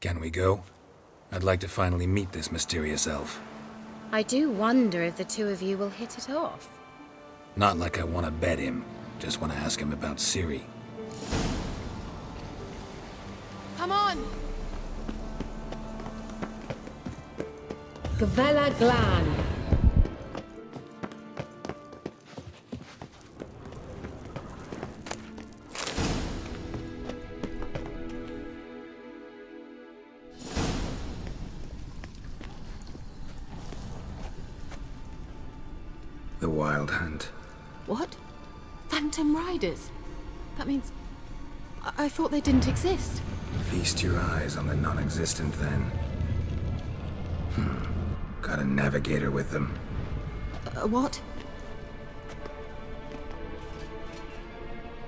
Can we go? I'd like to finally meet this mysterious elf. I do wonder if the two of you will hit it off. Not like I want to bet him. Just want to ask him about Ciri. Come on! Gavella Glan. The Wild Hunt. What? Phantom Riders? That means... I thought they didn't exist. Feast your eyes on the non-existent then. Got a navigator with them. What?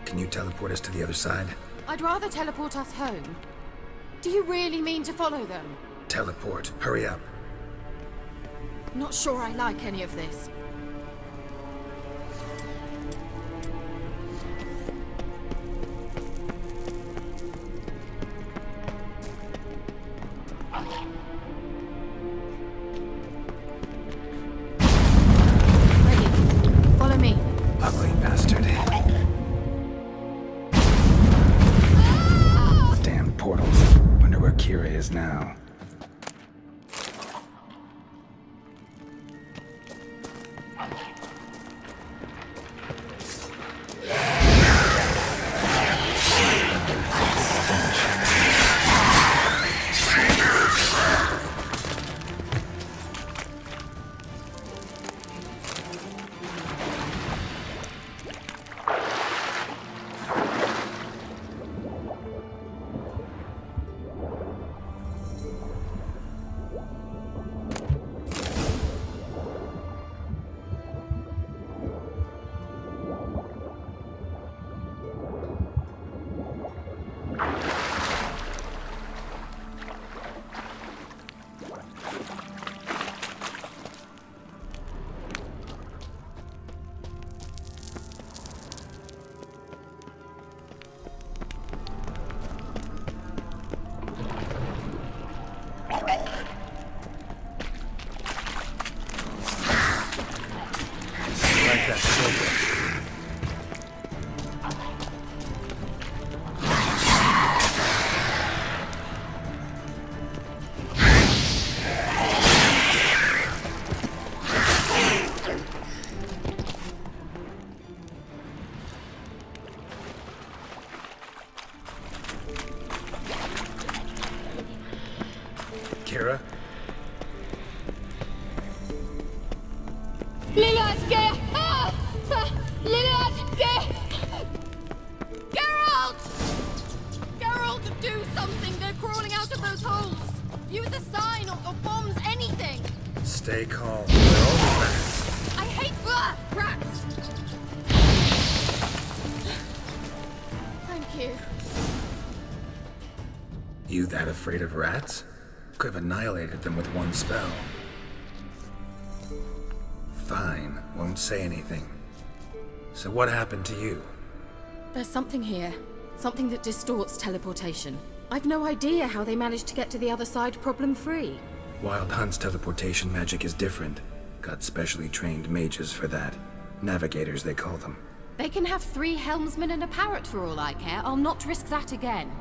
Can you teleport us to the other side? I'd rather teleport us home. Do you really mean to follow them? Teleport. Hurry up. Not sure I like any of this. Ugly bastard. Damn portals. Wonder where Kira is now. Kira? Geralt! Geralt, do something! They're crawling out of those holes! Use a sign or bombs, anything! Stay calm. They're all rats. I hate rats! Thank you. You that afraid of rats? Could have annihilated them with one spell. Fine, won't say anything. So what happened to you? There's something here. Something that distorts teleportation. I've no idea how they managed to get to the other side problem-free. Wild Hunt's teleportation magic is different. Got specially trained mages for that. Navigators, they call them. They can have 3 helmsmen and a parrot for all I care. I'll not risk that again.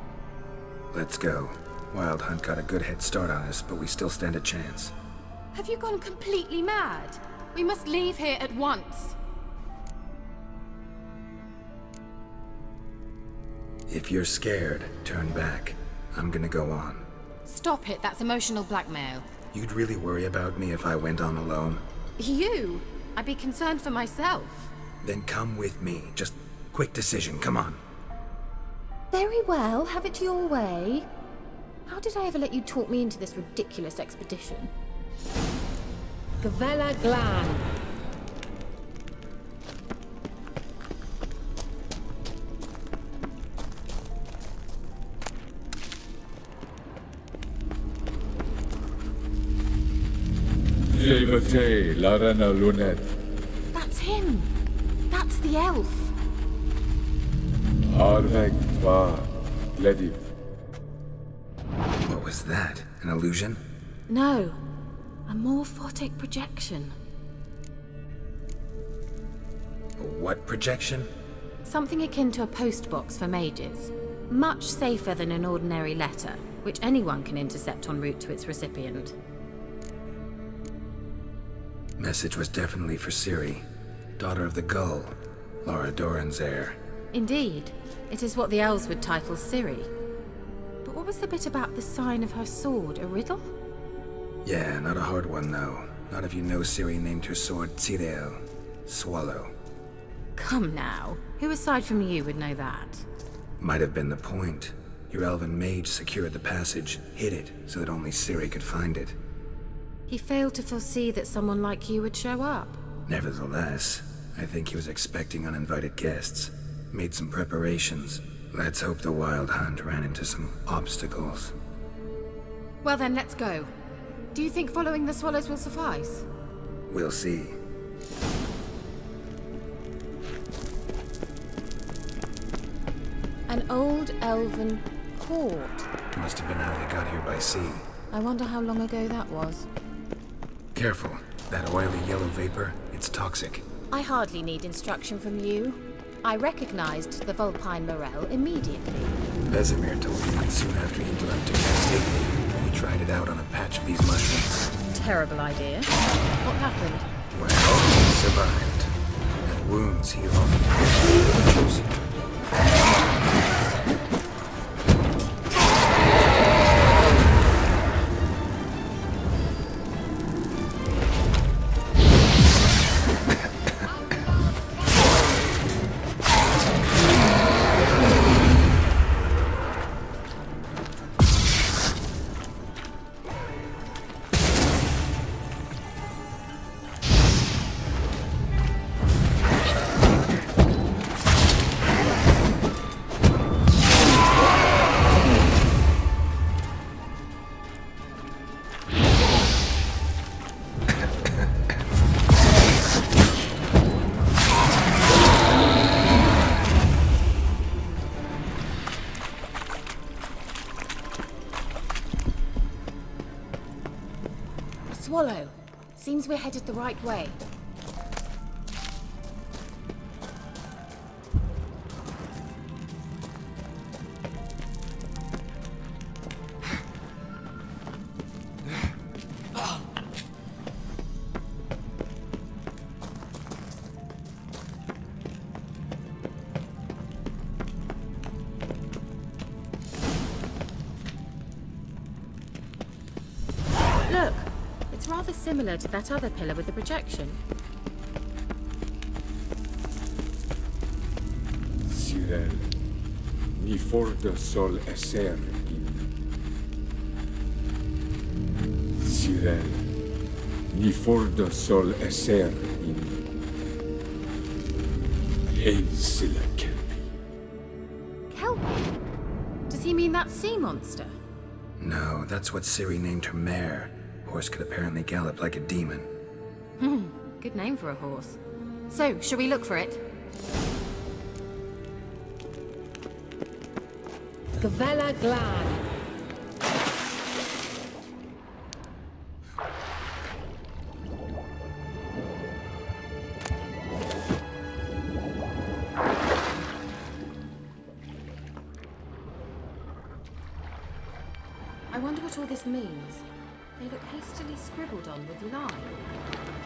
Let's go. Wild Hunt got a good head start on us, but we still stand a chance. Have you gone completely mad? We must leave here at once. If you're scared, turn back. I'm gonna go on. Stop it, that's emotional blackmail. You'd really worry about me if I went on alone? You? I'd be concerned for myself. Then come with me. Just quick decision, come on. Very well, have it your way. How did I ever let you talk me into this ridiculous expedition? Gavella Glan. Levate, Larena Lunet. That's him. That's the elf. Arvek va Lediv. What What was that? An illusion? No, a morphotic projection. What projection? Something akin to a postbox for mages. Much safer than an ordinary letter, which anyone can intercept en route to its recipient. Message was definitely for Ciri, daughter of the Gull, Lara Doran's heir. Indeed, it is what the elves would title Ciri. But what was the bit about the sign of her sword, a riddle? Yeah, not a hard one though. Not if you know Ciri named her sword Tirael, Swallow. Come now, who aside from you would know that? Might have been the point. Your elven mage secured the passage, hid it, so that only Ciri could find it. He failed to foresee that someone like you would show up. Nevertheless, I think he was expecting uninvited guests. Made some preparations. Let's hope the Wild Hunt ran into some obstacles. Well then, let's go. Do you think following the swallows will suffice? We'll see. An old elven port. Must have been how they got here by sea. I wonder how long ago that was. Careful. That oily yellow vapor, it's toxic. I hardly need instruction from you. I recognized the Vulpine Morel immediately. Vesemir told me that soon after he learned to cast Igni, he tried it out on a patch of these mushrooms. Terrible idea. What happened? Well, he survived. And wounds heal off. Swallow. Seems we're headed the right way. Look! It's rather similar to that other pillar with the projection. Cyril, ni forte sol esser in. Cyril, ni forte sol esser in. Ein silla kelpi. Kelpie? Does he mean that sea monster? No, that's what Ciri named her mare. Horse could apparently gallop like a demon. Good name for a horse. So, shall we look for it? Gavella Glad. I wonder what all this means. They look hastily scribbled on with lime.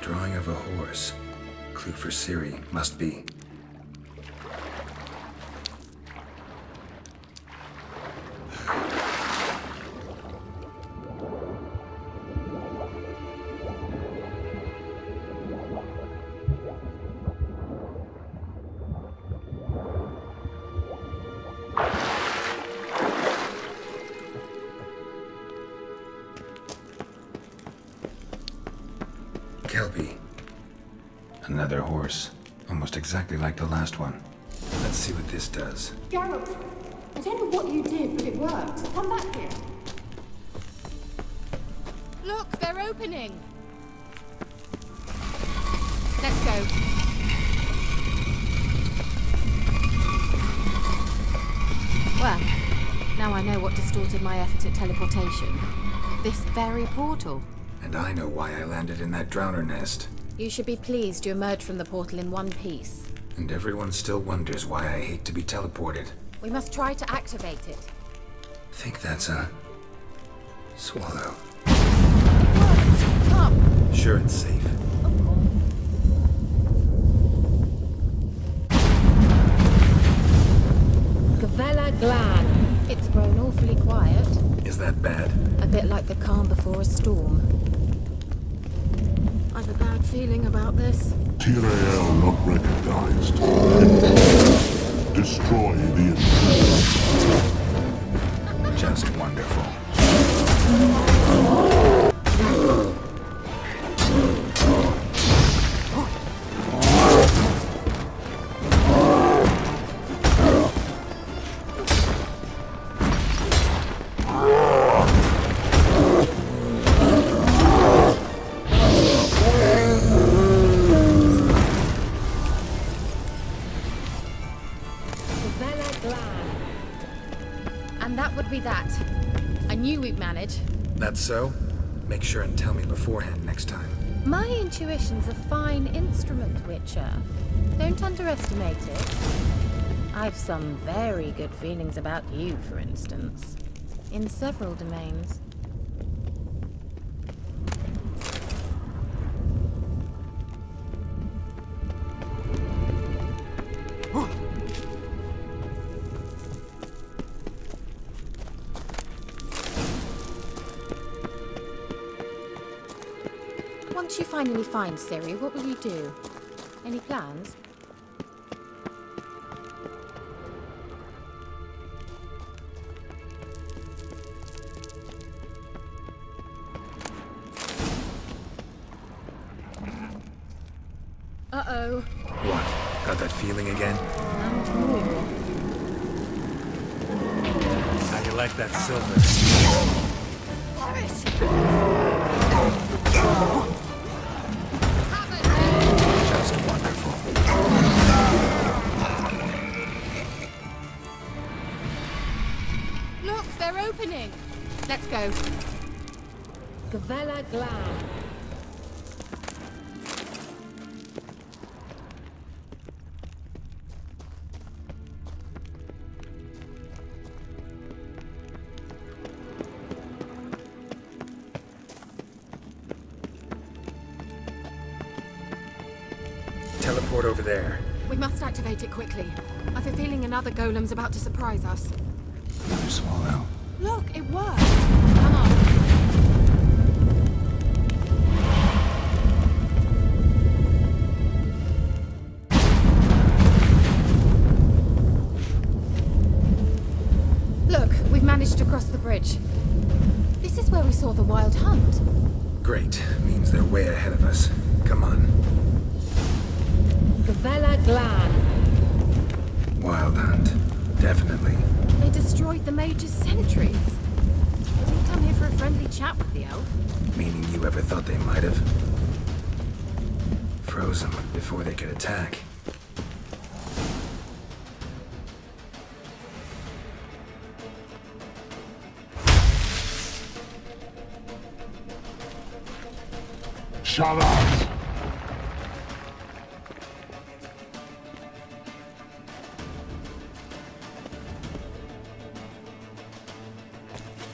Drawing of a horse. Clue for Ciri, must be. Kelpie. Another horse. Almost exactly like the last one. Let's see what this does. Geralt, I don't know what you did, but it worked. Come back here. Look, they're opening. Let's go. Well, Now I know what distorted my effort at teleportation. This very portal. And I know why I landed in that drowner nest. You should be pleased you emerged from the portal in one piece. And everyone still wonders why I hate to be teleported. We must try to activate it. Think that's a... swallow. Come! Sure it's safe. Gavella Glan. It's grown awfully quiet. Is that bad? A bit like the calm before a storm. I've a bad feeling about this. Tyrael not recognized. Destroy the intruder. Just wonderful. And that would be that. I knew we'd manage. That's so? Make sure and tell me beforehand next time. My intuition's a fine instrument, Witcher. Don't underestimate it. I've some very good feelings about you, for instance. In several domains. Once you finally find Ciri, what will you do? Any plans? Uh-oh. What? Got that feeling again? And more. How do you like that silver? Just wonderful. Look, they're opening. Let's go. Gavella Glan. Teleport over there. We must activate it quickly. I've a feeling another golem's about to surprise us. Another swallow. Look, it worked. Come on. Look, we've managed to cross the bridge. This is where we saw the wild hunt. Great. Means they're way ahead of us. Come on. Gavella Glan. Wild hunt. Definitely. They destroyed the Mage's sentries. They didn't come here for a friendly chat with the elf. Meaning you ever thought they might have? Froze them before they could attack. Shut up!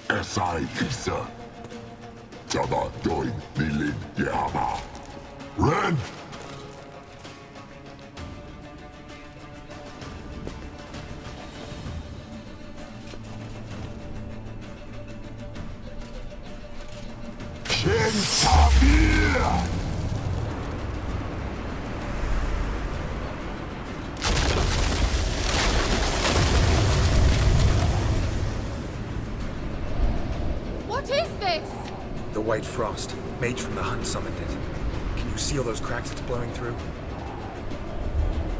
Esai Lisa. Jabba join Nilin Yama. Ren! Ken Samir! What is this? The White Frost. Mage from the hunt summoned it. Can you see all those cracks it's blowing through?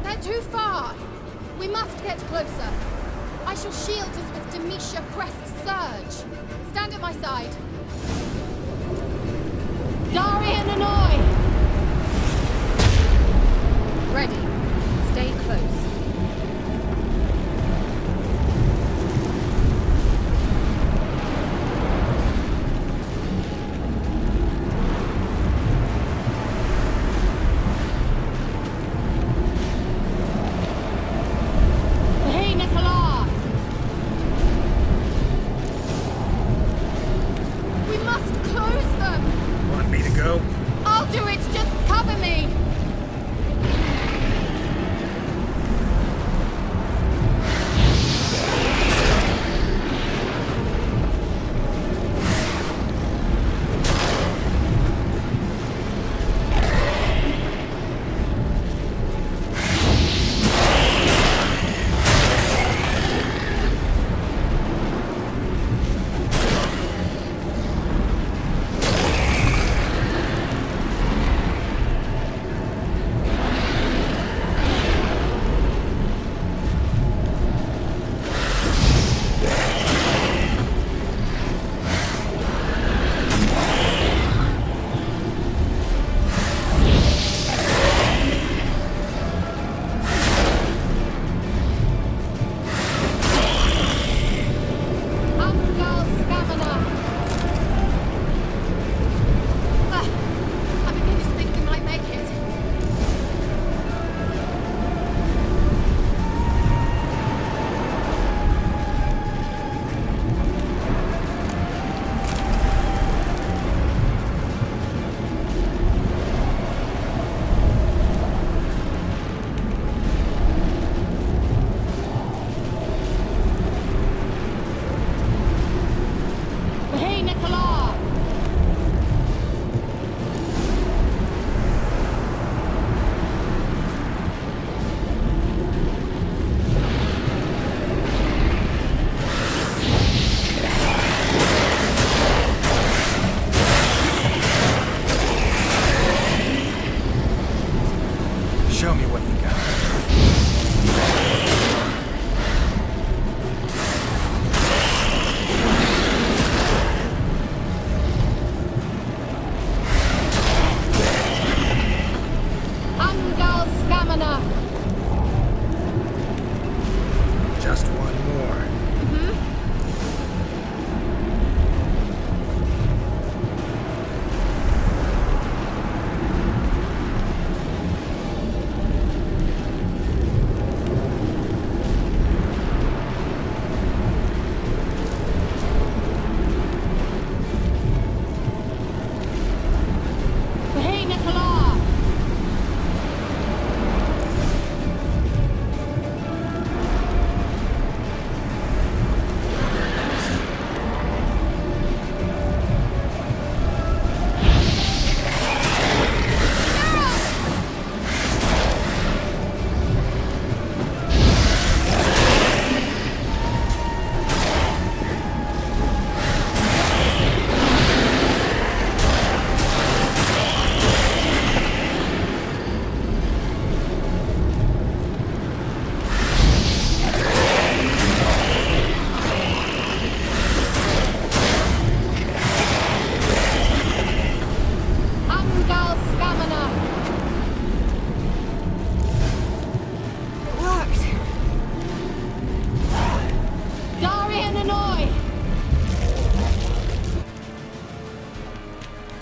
They're too far. We must get closer. I shall shield us with Demetia Crest's surge. Stand at my side. Darian Annoy! Ready. Stay close.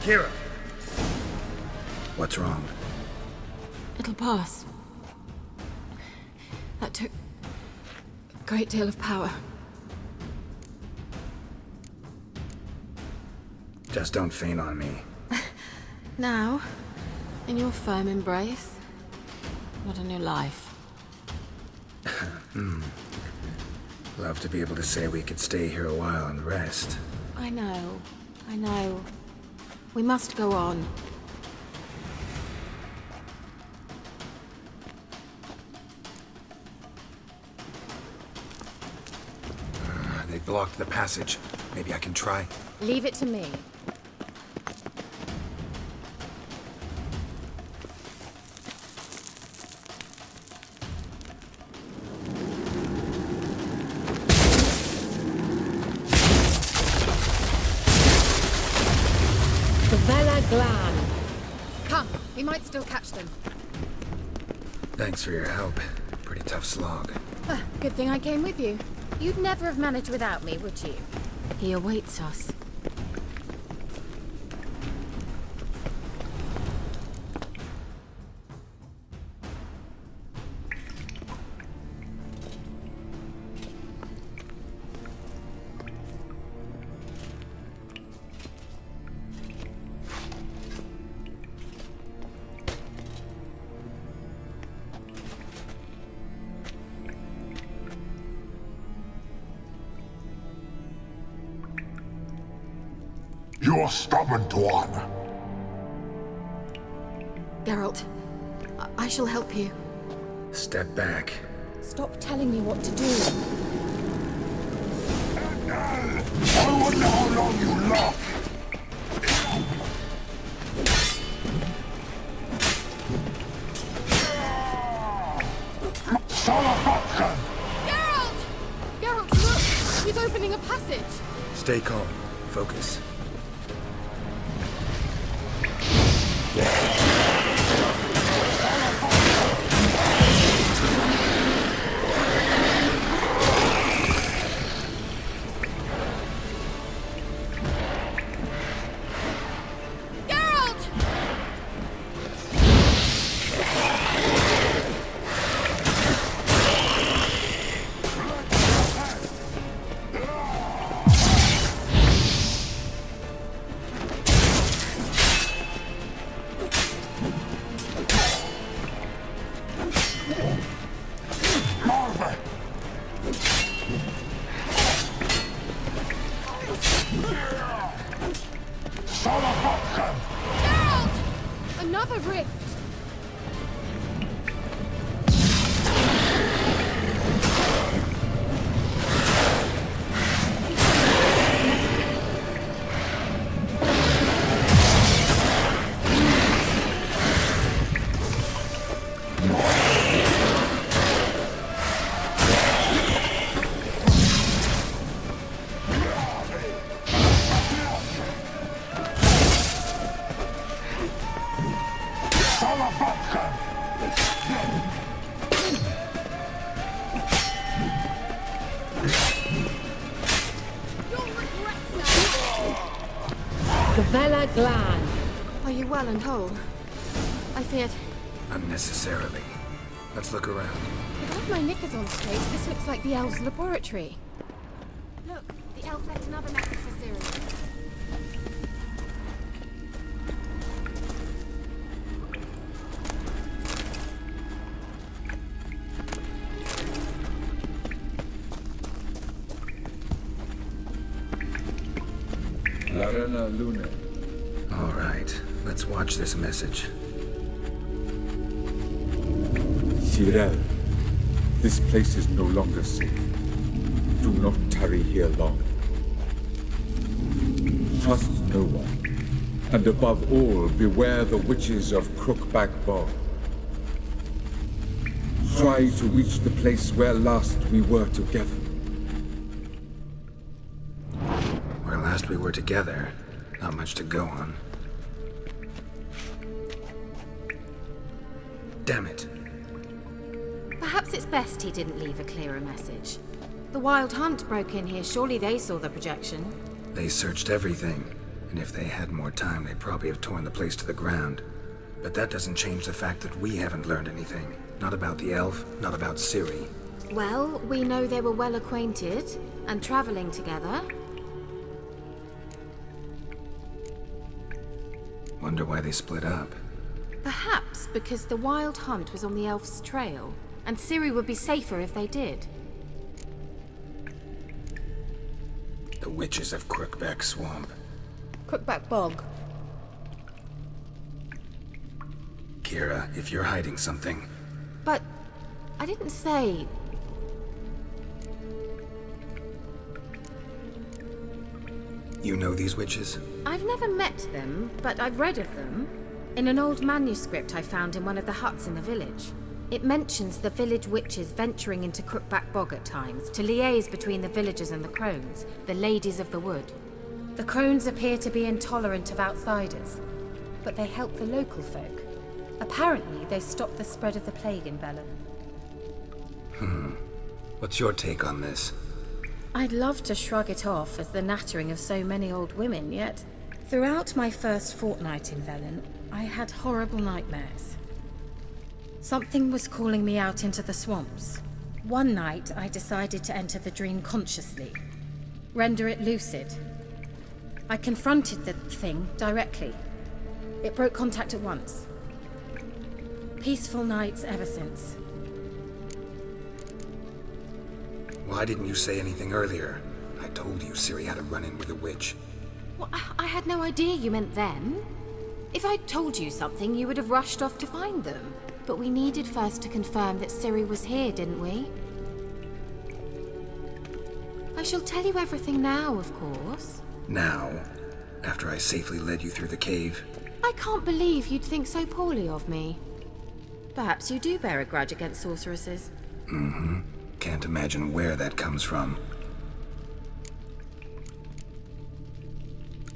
Kira! What's wrong? It'll pass. That took a great deal of power. Just don't faint on me. Now, in your firm embrace, what a new life. Love to be able to say we could stay here a while and rest. I know. We must go on. They blocked the passage. Maybe I can try. Leave it to me. Vela Glan. Come, we might still catch them. Thanks for your help. Pretty tough slog. Good thing I came with you. You'd never have managed without me, would you? He awaits us. You're stubborn one. Geralt, I shall help you. Step back. Stop telling me what to do. I wonder how long you last. Salafatkan! Geralt! Geralt, look! He's opening a passage! Stay calm. Focus. Geralt! Marve! Salafatkan! Geralt! Another rift! Salafatkan! You'll regret that! Vela Glan. Are you well and whole? I feared... Unnecessarily. Let's look around. If I have my knickers on straight, this looks like the elves' laboratory. Look, the elf left another message for Ciri. Larena Lune. All right. Let's watch this message. Cyril, this place is no longer safe. Do not tarry here long. Trust no one. And above all, beware the witches of Crookback Bog. Try to reach the place where last we were together. Where last we were together, not much to go on. Damn it. Perhaps it's best he didn't leave a clearer message. The Wild Hunt broke in here. Surely they saw the projection. They searched everything, And if they had more time, they'd probably have torn the place to the ground. But that doesn't change the fact that we haven't learned anything. Not about the elf, not about Ciri. Well, we know they were well acquainted and traveling together. Wonder why they split up. Perhaps because the Wild Hunt was on the elf's trail, and Ciri would be safer if they did. The witches of Crookback Swamp. Crookback Bog. Kira, if you're hiding something, But I didn't say... you know these witches? I've never met them, but I've read of them. In an old manuscript I found in one of the huts in the village. It mentions the village witches venturing into Crookback Bog at times to liaise between the villagers and the crones, the ladies of the wood. The crones appear to be intolerant of outsiders, but they help the local folk. Apparently, they stopped the spread of the plague in Velen. What's your take on this? I'd love to shrug it off as the nattering of so many old women, yet throughout my first fortnight in Velen, I had horrible nightmares. Something was calling me out into the swamps. One night, I decided to enter the dream consciously, render it lucid. I confronted the thing directly. It broke contact at once. Peaceful nights ever since. Why didn't you say anything earlier? I told you Ciri had a run-in with a witch. Well, I had no idea you meant them. If I'd told you something, you would have rushed off to find them. But we needed first to confirm that Ciri was here, didn't we? I shall tell you everything now, of course. Now, after I safely led you through the cave. I can't believe you'd think so poorly of me. Perhaps you do bear a grudge against sorceresses. Can't imagine where that comes from.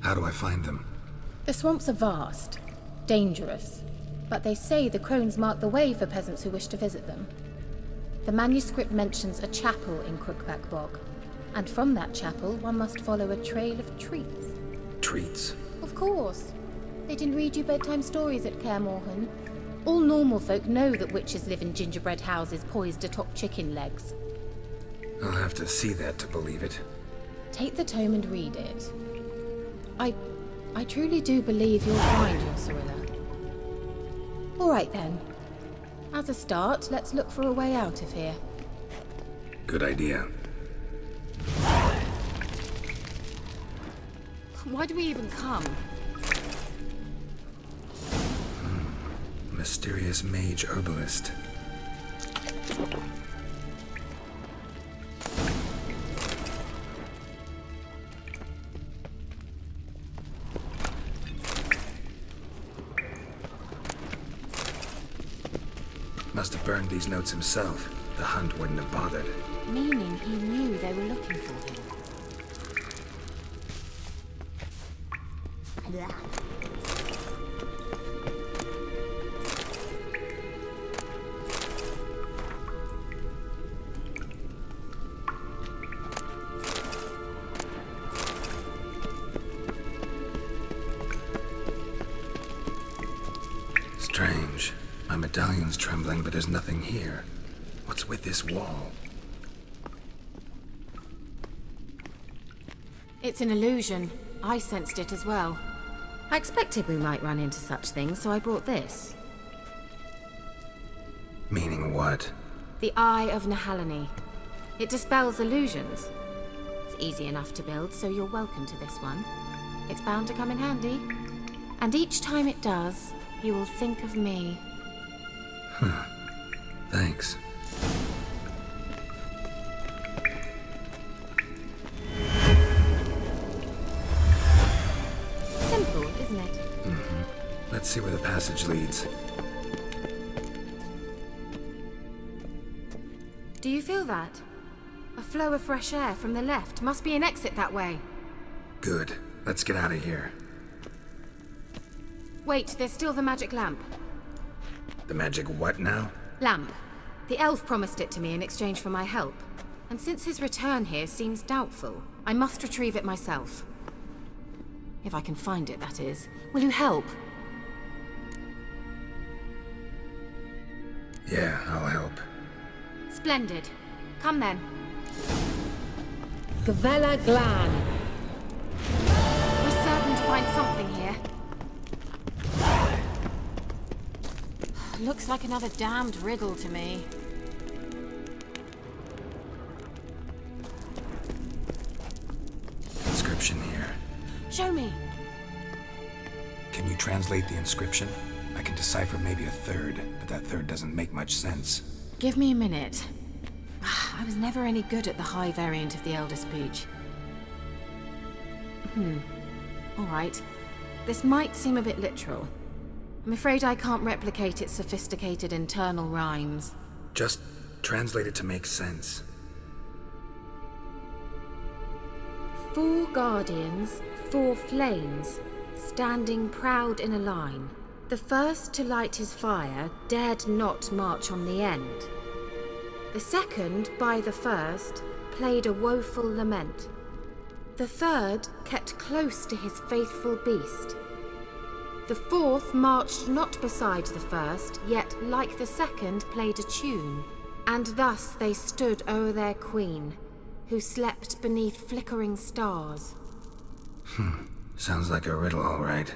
How do I find them? The swamps are vast, dangerous, but they say the crones mark the way for peasants who wish to visit them. The manuscript mentions a chapel in Crookback Bog, and from that chapel one must follow a trail of treats. Treats? Of course. They didn't read you bedtime stories at Kaer Morhen. All normal folk know that witches live in gingerbread houses poised atop chicken legs. I'll have to see that to believe it. Take the tome and read it. I truly do believe you'll find your Cirilla. All right then. As a start, let's look for a way out of here. Good idea. Why do we even come? Mysterious mage herbalist. Must have burned these notes himself. The hunt wouldn't have bothered. Meaning he knew they were looking for him. Strange. My medallion's trembling, but there's nothing here. What's with this wall? It's an illusion. I sensed it as well. I expected we might run into such things, so I brought this. Meaning what? The Eye of Nehaleni. It dispels illusions. It's easy enough to build, so you're welcome to this one. It's bound to come in handy. And each time it does, you will think of me. Thanks. Simple, isn't it? Let's see where the passage leads. Do you feel that? A flow of fresh air from the left. Must be an exit that way. Good. Let's get out of here. Wait, there's still the magic lamp. The magic what now? Lamp. The elf promised it to me in exchange for my help. And since his return here seems doubtful, I must retrieve it myself. If I can find it, that is. Will you help? Yeah, I'll help. Splendid. Come then. Gavella Glan. We're certain to find something here. Looks like another damned riddle to me. Inscription here. Show me. Can you translate the inscription? I can decipher maybe a third, but that third doesn't make much sense. Give me a minute. I was never any good at the high variant of the Elder Speech. All right. This might seem a bit literal. I'm afraid I can't replicate its sophisticated internal rhymes. Just translate it to make sense. 4 guardians, 4 flames, standing proud in a line. The first to light his fire dared not march on the end. The second, by the first, played a woeful lament. The third kept close to his faithful beast. The fourth marched not beside the first, yet like the second played a tune. And thus they stood o'er their queen, who slept beneath flickering stars. Sounds like a riddle, all right.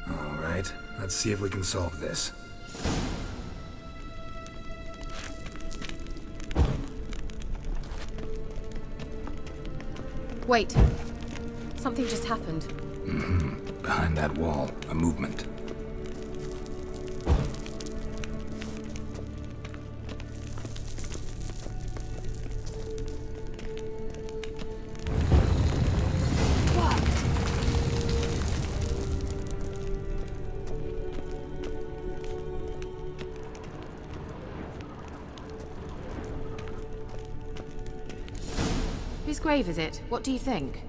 All right, let's see if we can solve this. Wait. Something just happened. Behind that wall, a movement. Whose grave is it? What do you think?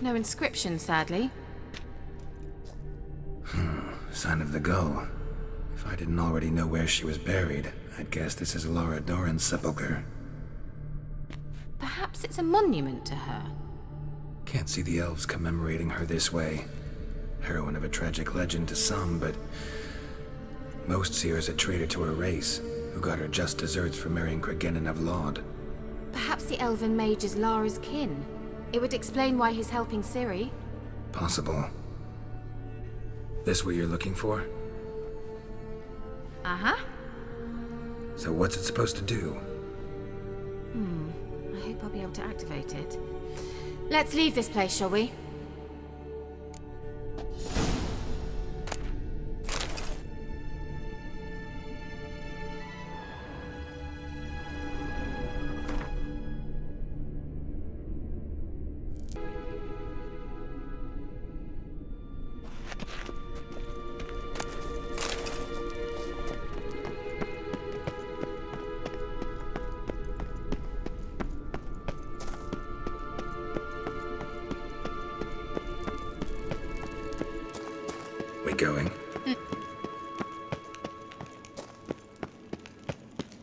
No inscription, sadly. Sign of the gull. If I didn't already know where she was buried, I'd guess this is Lara Dorren's sepulcher. Perhaps it's a monument to her. Can't see the elves commemorating her this way. Heroine of a tragic legend to some, but most see her as a traitor to her race, who got her just deserts for marrying Cregennan of Laud. Perhaps the elven mage is Lara's kin. It would explain why he's helping Ciri. Possible. This what you're looking for? Uh-huh. So what's it supposed to do? I hope I'll be able to activate it. Let's leave this place, shall we? We going?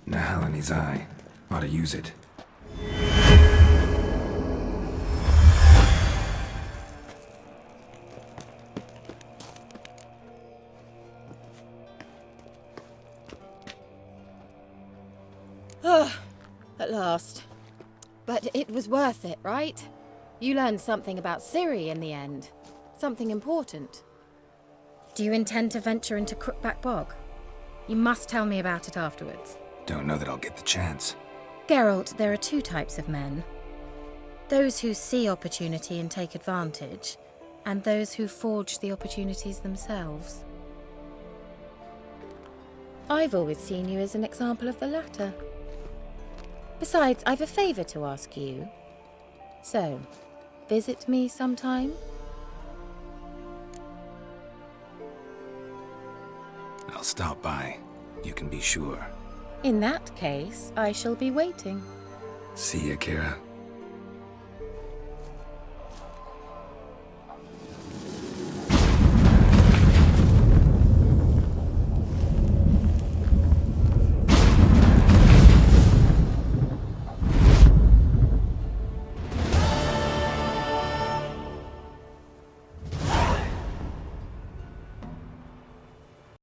Nahalani's eye. Ought to use it. At last. But it was worth it, right? You learned something about Ciri in the end. Something important. Do you intend to venture into Crookback Bog? You must tell me about it afterwards. Don't know that I'll get the chance. Geralt, there are 2 types of men. Those who see opportunity and take advantage, and those who forge the opportunities themselves. I've always seen you as an example of the latter. Besides, I've a favor to ask you. So, visit me sometime? I'll stop by. You can be sure. In that case, I shall be waiting. See ya, Kira.